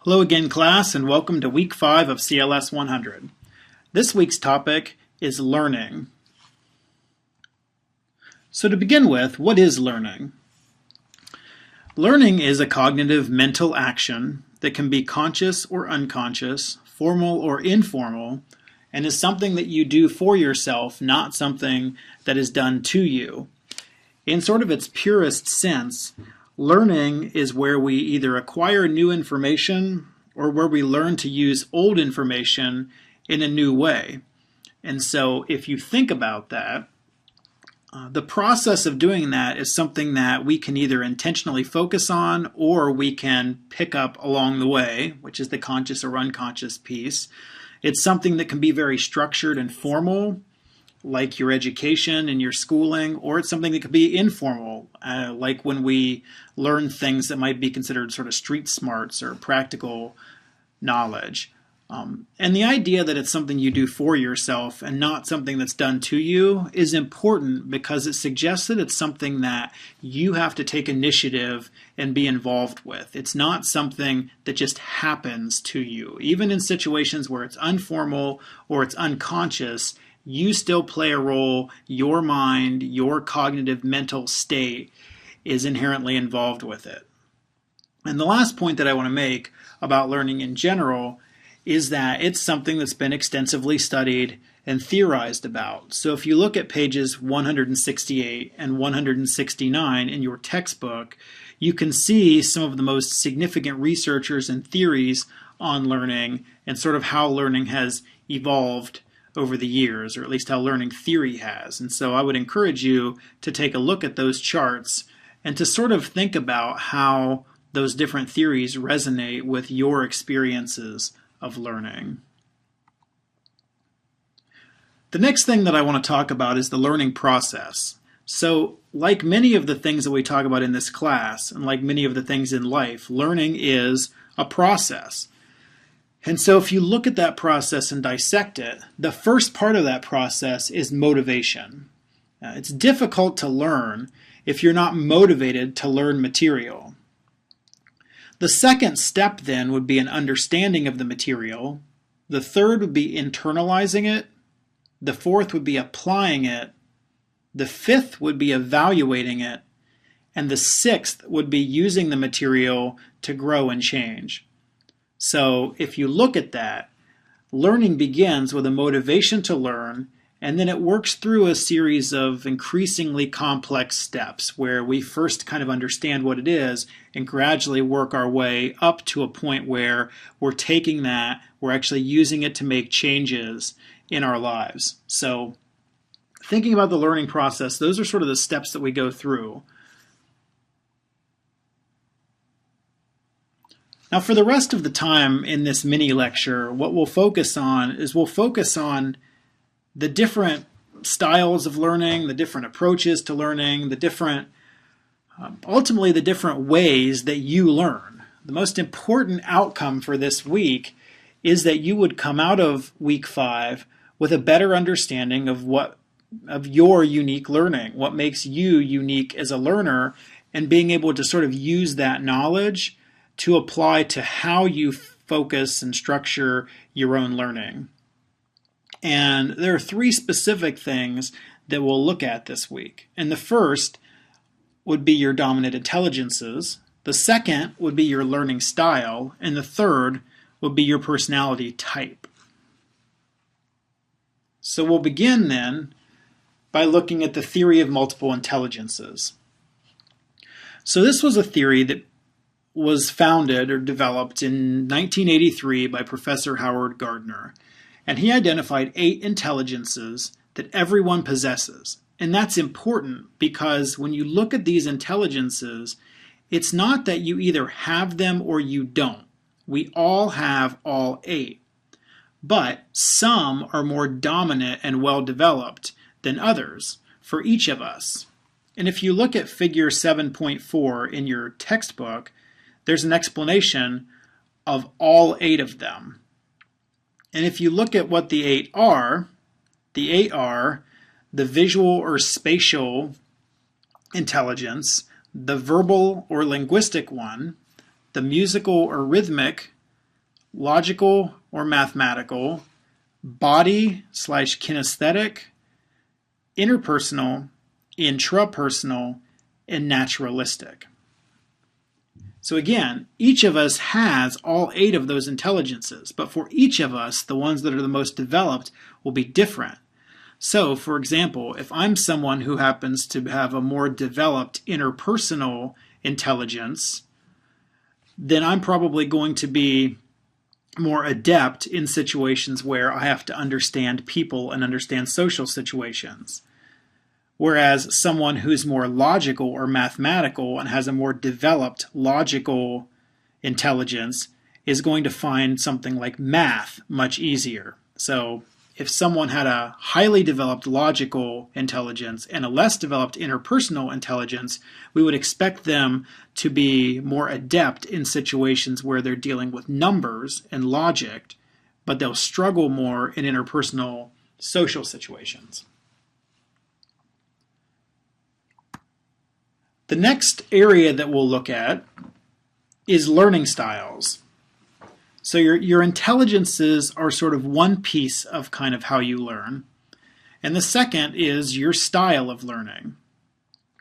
Hello again, class, and welcome to Week 5 of CLS 100. This week's topic is learning. So to begin with, what is learning? Learning is a cognitive mental action that can be conscious or unconscious, formal or informal, and is something that you do for yourself, not something that is done to you. In sort of its purest sense, learning is where we either acquire new information or where we learn to use old information in a new way. And so if you think about that, the process of doing that is something that we can either intentionally focus on or we can pick up along the way, which is the conscious or unconscious piece. It's something that can be very structured and formal, like your education and your schooling, or it's something that could be informal, like when we learn things that might be considered sort of street smarts or practical knowledge. And the idea that it's something you do for yourself and not something that's done to you is important because it suggests that it's something that you have to take initiative and be involved with. It's not something that just happens to you. Even in situations where it's informal or it's unconscious, you still play a role. Your mind, your cognitive mental state is inherently involved with it. And the last point that I want to make about learning in general is that it's something that's been extensively studied and theorized about. So if you look at pages 168 and 169 in your textbook, you can see some of the most significant researchers and theories on learning and sort of how learning has evolved over the years, or at least how learning theory has. And so I would encourage you to take a look at those charts and to sort of think about how those different theories resonate with your experiences of learning. The next thing that I want to talk about is the learning process. So, like many of the things that we talk about in this class, and like many of the things in life, learning is a process. And so if you look at that process and dissect it, the first part of that process is motivation. It's difficult to learn if you're not motivated to learn material. The second step then would be an understanding of the material. The third would be internalizing it. The fourth would be applying it. The fifth would be evaluating it. And the sixth would be using the material to grow and change. So if you look at that, learning begins with a motivation to learn, and then it works through a series of increasingly complex steps where we first kind of understand what it is and gradually work our way up to a point where we're taking that, we're actually using it to make changes in our lives. So thinking about the learning process, those are sort of the steps that we go through. Now, for the rest of the time in this mini lecture, what we'll focus on is the different styles of learning, the different approaches to learning, ultimately the different ways that you learn. The most important outcome for this week is that you would come out of week 5 with a better understanding of your unique learning, what makes you unique as a learner, and being able to sort of use that knowledge to apply to how you focus and structure your own learning. And there are 3 specific things that we'll look at this week. And the first would be your dominant intelligences. The second would be your learning style. And the third would be your personality type. So we'll begin then by looking at the theory of multiple intelligences. So this was a theory that was founded or developed in 1983 by Professor Howard Gardner. And he identified 8 intelligences that everyone possesses. And that's important because when you look at these intelligences, it's not that you either have them or you don't. We all have all 8. But some are more dominant and well developed than others for each of us. And if you look at figure 7.4 in your textbook, there's an explanation of all 8 of them. And if you look at what the 8 are the visual or spatial intelligence, the verbal or linguistic one, the musical or rhythmic, logical or mathematical, body/kinesthetic, interpersonal, intrapersonal, and naturalistic. So again, each of us has all 8 of those intelligences, but for each of us, the ones that are the most developed will be different. So, for example, if I'm someone who happens to have a more developed interpersonal intelligence, then I'm probably going to be more adept in situations where I have to understand people and understand social situations. Whereas someone who's more logical or mathematical and has a more developed logical intelligence is going to find something like math much easier. So if someone had a highly developed logical intelligence and a less developed interpersonal intelligence, we would expect them to be more adept in situations where they're dealing with numbers and logic, but they'll struggle more in interpersonal social situations. The next area that we'll look at is learning styles. So your intelligences are sort of one piece of kind of how you learn. And the second is your style of learning.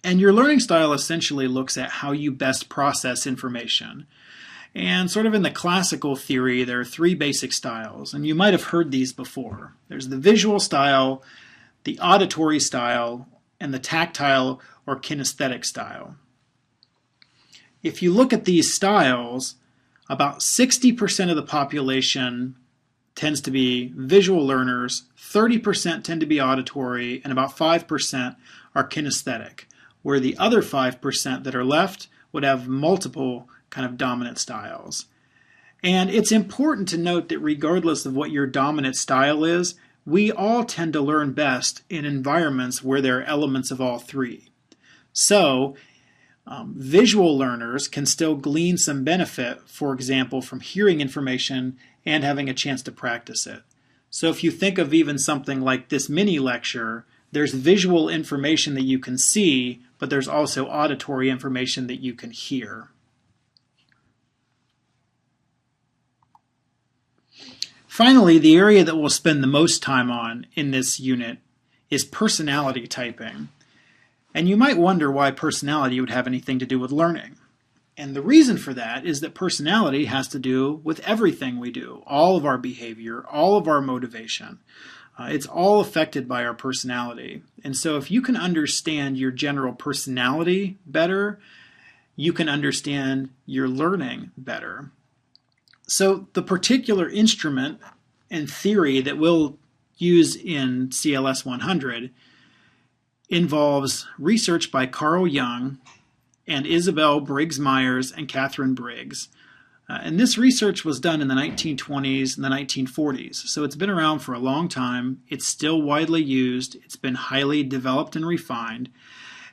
And your learning style essentially looks at how you best process information. And sort of in the classical theory, there are 3 basic styles. And you might have heard these before. There's the visual style, the auditory style, and the tactile or kinesthetic style. If you look at these styles, about 60% of the population tends to be visual learners, 30% tend to be auditory, and about 5% are kinesthetic, where the other 5% that are left would have multiple kind of dominant styles. And it's important to note that regardless of what your dominant style is, we all tend to learn best in environments where there are elements of all 3. So, visual learners can still glean some benefit, for example, from hearing information and having a chance to practice it. So if you think of even something like this mini lecture, there's visual information that you can see, but there's also auditory information that you can hear. Finally, the area that we'll spend the most time on in this unit is personality typing. And you might wonder why personality would have anything to do with learning. And the reason for that is that personality has to do with everything we do, all of our behavior, all of our motivation. It's all affected by our personality. And so if you can understand your general personality better, you can understand your learning better. So the particular instrument and theory that we'll use in CLS 100 involves research by Carl Jung and Isabel Briggs Myers and Catherine Briggs. And this research was done in the 1920s and the 1940s, so it's been around for a long time. It's still widely used. It's been highly developed and refined.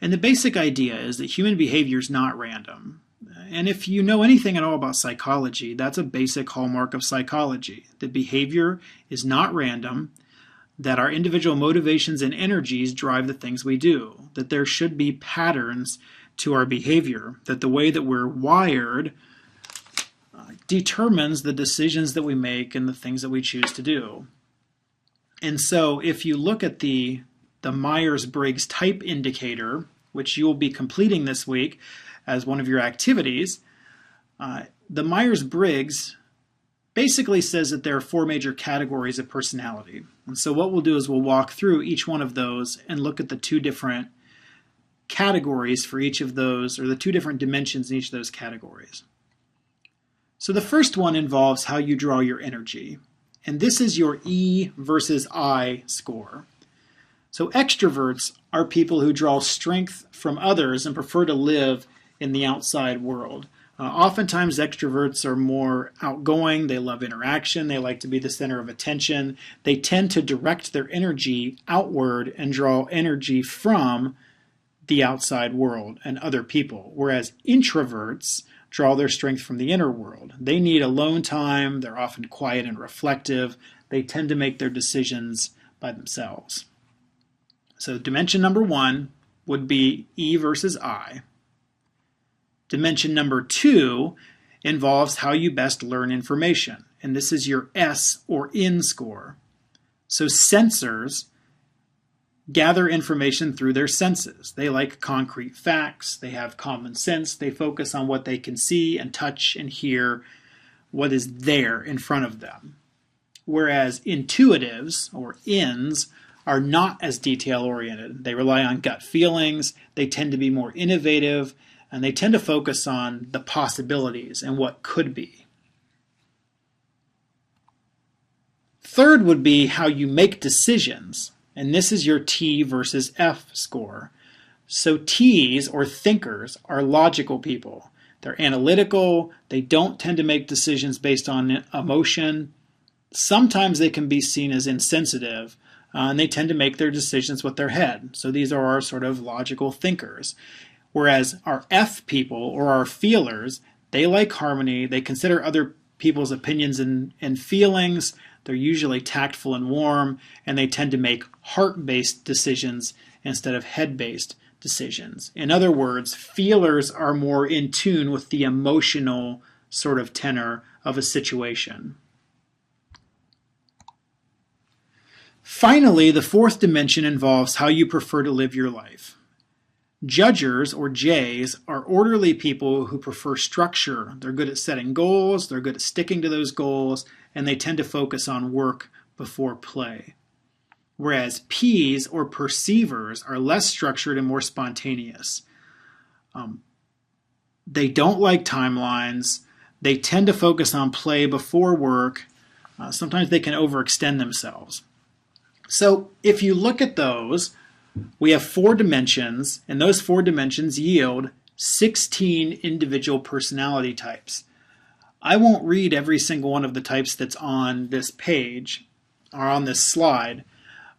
And the basic idea is that human behavior is not random. And if you know anything at all about psychology, that's a basic hallmark of psychology. That behavior is not random, that our individual motivations and energies drive the things we do, that there should be patterns to our behavior, that the way that we're wired determines the decisions that we make and the things that we choose to do. And so if you look at the Myers-Briggs type indicator, which you will be completing this week as one of your activities, the Myers-Briggs basically says that there are 4 major categories of personality. And so what we'll do is we'll walk through each one of those and look at the 2 different categories for each of those, or the 2 different dimensions in each of those categories. So the first one involves how you draw your energy. And this is your E versus I score. So extroverts are people who draw strength from others and prefer to live in the outside world. Oftentimes extroverts are more outgoing, they love interaction, they like to be the center of attention. They tend to direct their energy outward and draw energy from the outside world and other people, whereas introverts draw their strength from the inner world. They need alone time, they're often quiet and reflective, they tend to make their decisions by themselves. So dimension number 1 would be E versus I. Dimension number 2 involves how you best learn information. and this is your S or N score. So sensors gather information through their senses. They like concrete facts, they have common sense, they focus on what they can see and touch and hear, what is there in front of them. Whereas intuitives, or Ns, are not as detail-oriented. They rely on gut feelings, they tend to be more innovative, and they tend to focus on the possibilities and what could be. Third would be how you make decisions, and this is your T versus F score. So Ts, or thinkers, are logical people. They're analytical, they don't tend to make decisions based on emotion. Sometimes they can be seen as insensitive, and they tend to make their decisions with their head. So these are our sort of logical thinkers. Whereas our F people, or our feelers, they like harmony, they consider other people's opinions and feelings, they're usually tactful and warm, and they tend to make heart-based decisions instead of head-based decisions. In other words, feelers are more in tune with the emotional sort of tenor of a situation. Finally, the fourth dimension involves how you prefer to live your life. Judgers, or Js, are orderly people who prefer structure. They're good at setting goals, they're good at sticking to those goals, and they tend to focus on work before play. Whereas Ps, or perceivers, are less structured and more spontaneous. They don't like timelines, they tend to focus on play before work, sometimes they can overextend themselves. So if you look at those, we have 4 dimensions, and those 4 dimensions yield 16 individual personality types. I won't read every single one of the types that's on this page or on this slide,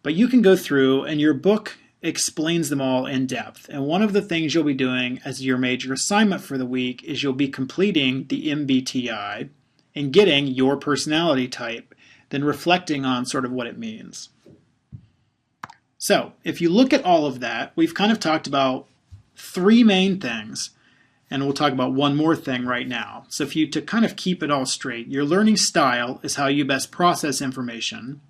but you can go through and your book explains them all in depth. And one of the things you'll be doing as your major assignment for the week is you'll be completing the MBTI and getting your personality type, then reflecting on sort of what it means. So if you look at all of that, we've kind of talked about 3 main things, and we'll talk about one more thing right now. So if you to kind of keep it all straight, your learning style is how you best process information.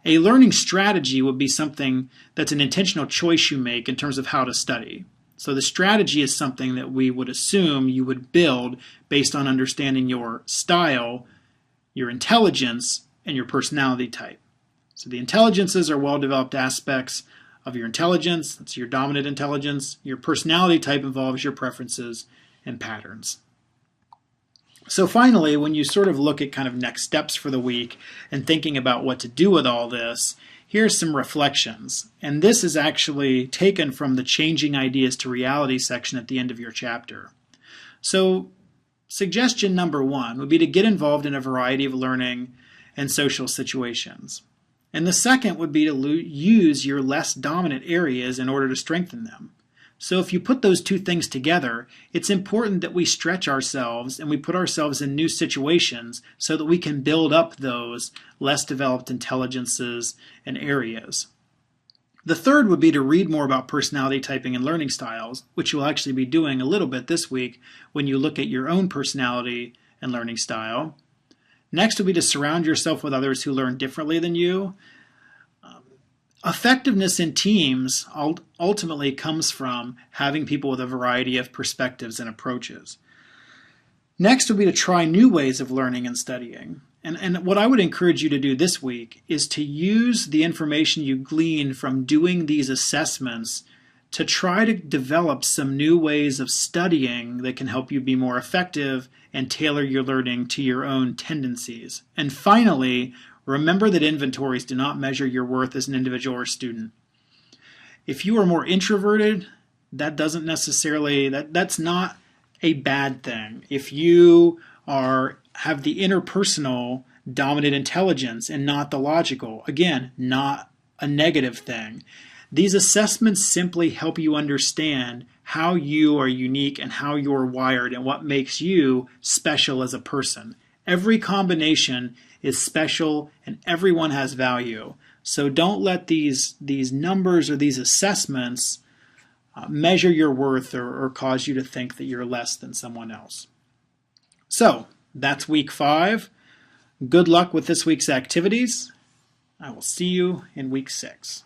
A learning strategy would be something that's an intentional choice you make in terms of how to study. So the strategy is something that we would assume you would build based on understanding your style, your intelligence, and your personality type. So the intelligences are well-developed aspects of your intelligence. That's your dominant intelligence. Your personality type involves your preferences and patterns. So finally, when you sort of look at kind of next steps for the week and thinking about what to do with all this, here's some reflections. And this is actually taken from the Changing Ideas to Reality section at the end of your chapter. So suggestion number 1 would be to get involved in a variety of learning and social situations. And the second would be to use your less dominant areas in order to strengthen them. So if you put those 2 things together, it's important that we stretch ourselves and we put ourselves in new situations so that we can build up those less developed intelligences and areas. The third would be to read more about personality typing and learning styles, which you'll actually be doing a little bit this week when you look at your own personality and learning style. Next would be to surround yourself with others who learn differently than you. Effectiveness in teams ultimately comes from having people with a variety of perspectives and approaches. Next would be to try new ways of learning and studying. And what I would encourage you to do this week is to use the information you glean from doing these assessments to try to develop some new ways of studying that can help you be more effective and tailor your learning to your own tendencies. And finally, remember that inventories do not measure your worth as an individual or student. If you are more introverted, that doesn't necessarily, that's not a bad thing. If you have the interpersonal dominant intelligence and not the logical, again, not a negative thing. These assessments simply help you understand how you are unique and how you're wired and what makes you special as a person. Every combination is special and everyone has value. So don't let these numbers or these assessments measure your worth or cause you to think that you're less than someone else. So that's week 5. Good luck with this week's activities. I will see you in week 6.